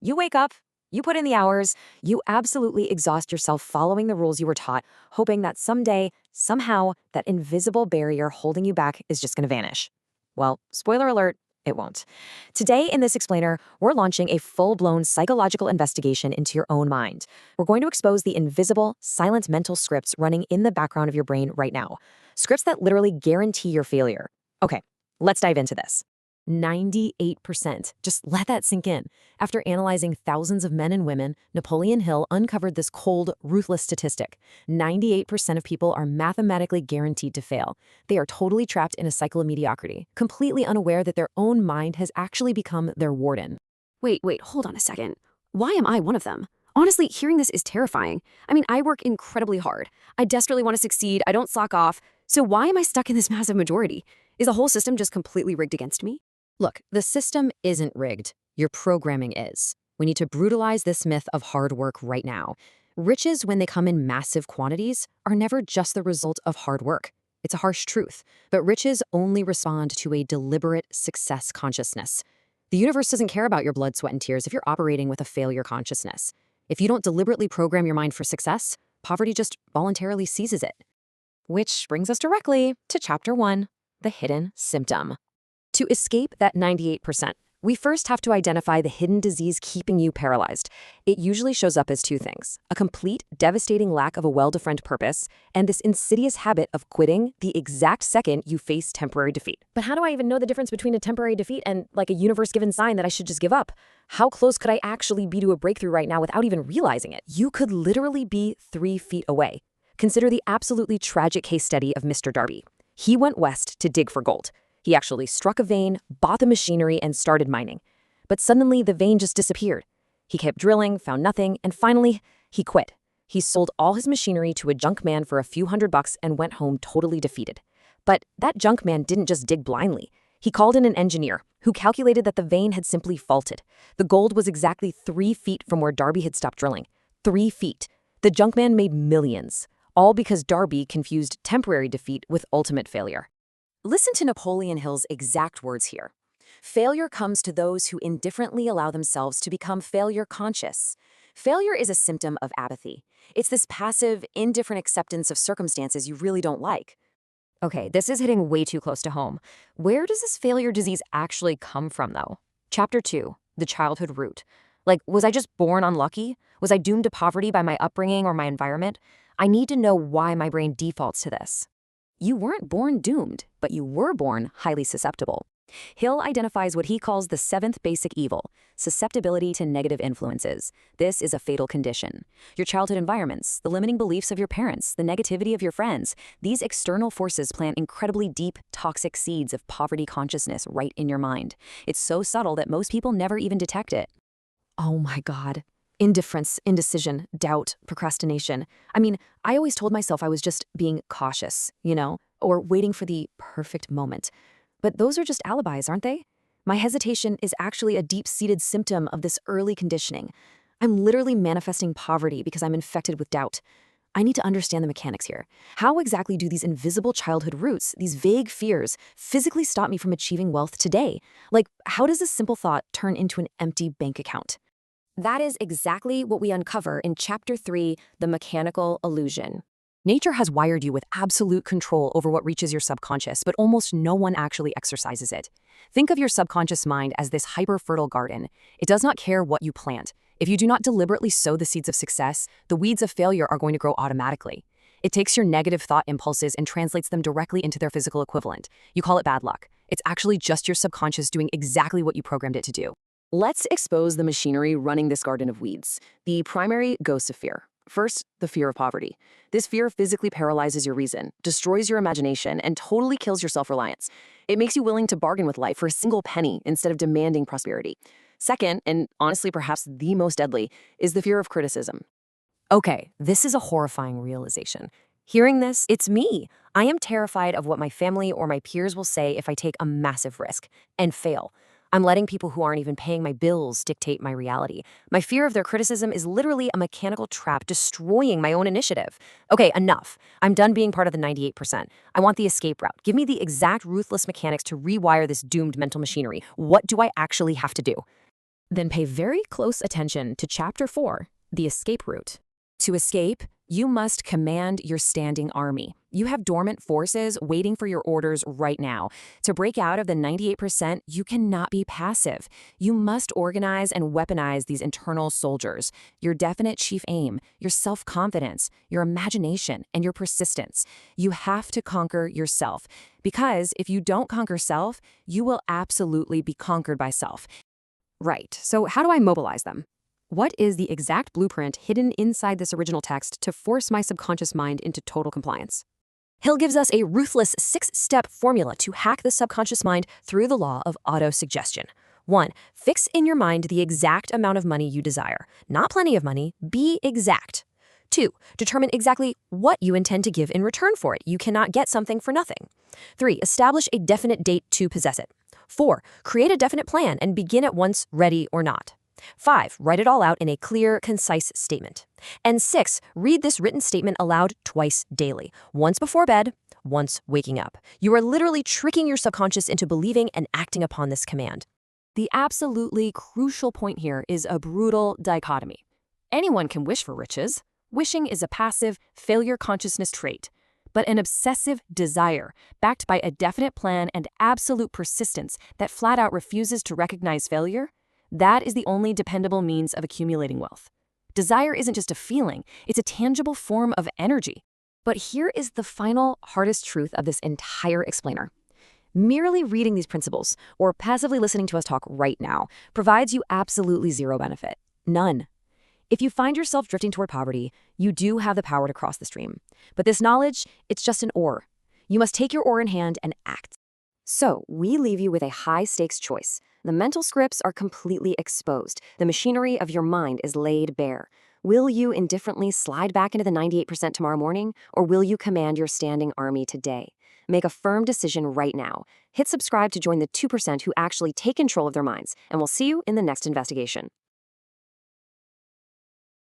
You wake up, you put in the hours, you absolutely exhaust yourself following the rules you were taught, hoping that someday, somehow, that invisible barrier holding you back is just going to vanish. Well, spoiler alert, it won't. Today in this explainer, we're launching a full-blown psychological investigation into your own mind. We're going to expose the invisible, silent mental scripts running in the background of your brain right now. Scripts that literally guarantee your failure. Okay, let's dive into this. 98%. Just let that sink in. After analyzing thousands of men and women, Napoleon Hill uncovered this cold, ruthless statistic. 98% of people are mathematically guaranteed to fail. They are totally trapped in a cycle of mediocrity, completely unaware that their own mind has actually become their warden. Wait, hold on a second. Why am I one of them? Honestly, hearing this is terrifying. I mean, I work incredibly hard. I desperately want to succeed. I don't slack off. So why am I stuck in this massive majority? Is the whole system just completely rigged against me? Look, the system isn't rigged. Your programming is. We need to brutalize this myth of hard work right now. Riches, when they come in massive quantities, are never just the result of hard work. It's a harsh truth, but riches only respond to a deliberate success consciousness. The universe doesn't care about your blood, sweat, and tears if you're operating with a failure consciousness. If you don't deliberately program your mind for success, poverty just voluntarily seizes it. Which brings us directly to Chapter 1, the hidden symptom. To escape that 98%, we first have to identify the hidden disease keeping you paralyzed. It usually shows up as two things: a complete, devastating lack of a well-defined purpose, and this insidious habit of quitting the exact second you face temporary defeat. But how do I even know the difference between a temporary defeat and like a universe-given sign that I should just give up? How close could I actually be to a breakthrough right now without even realizing it? You could literally be 3 feet away. Consider the absolutely tragic case study of Mr. Darby. He went west to dig for gold. He actually struck a vein, bought the machinery, and started mining. But suddenly, the vein just disappeared. He kept drilling, found nothing, and finally, he quit. He sold all his machinery to a junk man for a few $100 and went home totally defeated. But that junk man didn't just dig blindly. He called in an engineer who calculated that the vein had simply faulted. The gold was exactly 3 feet from where Darby had stopped drilling. 3 feet. The junk man made millions, all because Darby confused temporary defeat with ultimate failure. Listen to Napoleon Hill's exact words here. Failure comes to those who indifferently allow themselves to become failure conscious. Failure is a symptom of apathy. It's this passive, indifferent acceptance of circumstances you really don't like. Okay, this is hitting way too close to home. Where does this failure disease actually come from, though? Chapter 2, the childhood root. Like, was I just born unlucky? Was I doomed to poverty by my upbringing or my environment? I need to know why my brain defaults to this. You weren't born doomed, but you were born highly susceptible. Hill identifies what he calls the 7th basic evil: susceptibility to negative influences. This is a fatal condition. Your childhood environments, the limiting beliefs of your parents, the negativity of your friends, these external forces plant incredibly deep, toxic seeds of poverty consciousness right in your mind. It's so subtle that most people never even detect it. Oh my God. Indifference, indecision, doubt, procrastination. I mean, I always told myself I was just being cautious, or waiting for the perfect moment. But those are just alibis, aren't they? My hesitation is actually a deep-seated symptom of this early conditioning. I'm literally manifesting poverty because I'm infected with doubt. I need to understand the mechanics here. How exactly do these invisible childhood roots, these vague fears, physically stop me from achieving wealth today? Like, how does a simple thought turn into an empty bank account? That is exactly what we uncover in Chapter 3, The Mechanical Illusion. Nature has wired you with absolute control over what reaches your subconscious, but almost no one actually exercises it. Think of your subconscious mind as this hyper-fertile garden. It does not care what you plant. If you do not deliberately sow the seeds of success, the weeds of failure are going to grow automatically. It takes your negative thought impulses and translates them directly into their physical equivalent. You call it bad luck. It's actually just your subconscious doing exactly what you programmed it to do. Let's expose the machinery running this garden of weeds. The primary ghosts of fear. First, the fear of poverty. This fear physically paralyzes your reason, destroys your imagination, and totally kills your self-reliance. It makes you willing to bargain with life for a single penny instead of demanding prosperity. Second, and honestly perhaps the most deadly, is the fear of criticism. Okay, this is a horrifying realization. Hearing this, it's me. I am terrified of what my family or my peers will say if I take a massive risk and fail. I'm letting people who aren't even paying my bills dictate my reality. My fear of their criticism is literally a mechanical trap destroying my own initiative. Okay, enough. I'm done being part of the 98%. I want the escape route. Give me the exact ruthless mechanics to rewire this doomed mental machinery. What do I actually have to do? Then pay very close attention to Chapter 4, the escape route. To escape, you must command your standing army. You have dormant forces waiting for your orders right now. To break out of the 98%, you cannot be passive. You must organize and weaponize these internal soldiers. Your definite chief aim, your self-confidence, your imagination, and your persistence. You have to conquer yourself. Because if you don't conquer self, you will absolutely be conquered by self. Right, so how do I mobilize them? What is the exact blueprint hidden inside this original text to force my subconscious mind into total compliance? Hill gives us a ruthless 6-step formula to hack the subconscious mind through the law of autosuggestion. 1. Fix in your mind the exact amount of money you desire. Not plenty of money, be exact. 2. Determine exactly what you intend to give in return for it. You cannot get something for nothing. 3. Establish a definite date to possess it. 4. Create a definite plan and begin at once, ready or not. 5. Write it all out in a clear, concise statement. And 6. Read this written statement aloud twice daily, once before bed, once waking up. You are literally tricking your subconscious into believing and acting upon this command. The absolutely crucial point here is a brutal dichotomy. Anyone can wish for riches. Wishing is a passive, failure consciousness trait. But an obsessive desire, backed by a definite plan and absolute persistence that flat out refuses to recognize failure, that is the only dependable means of accumulating wealth. Desire isn't just a feeling, it's a tangible form of energy. But here is the final, hardest truth of this entire explainer. Merely reading these principles, or passively listening to us talk right now, provides you absolutely zero benefit. None. If you find yourself drifting toward poverty, you do have the power to cross the stream. But this knowledge, it's just an oar. You must take your oar in hand and act. So, we leave you with a high-stakes choice. The mental scripts are completely exposed. The machinery of your mind is laid bare. Will you indifferently slide back into the 98% tomorrow morning, or will you command your standing army today? Make a firm decision right now. Hit subscribe to join the 2% who actually take control of their minds, and we'll see you in the next investigation.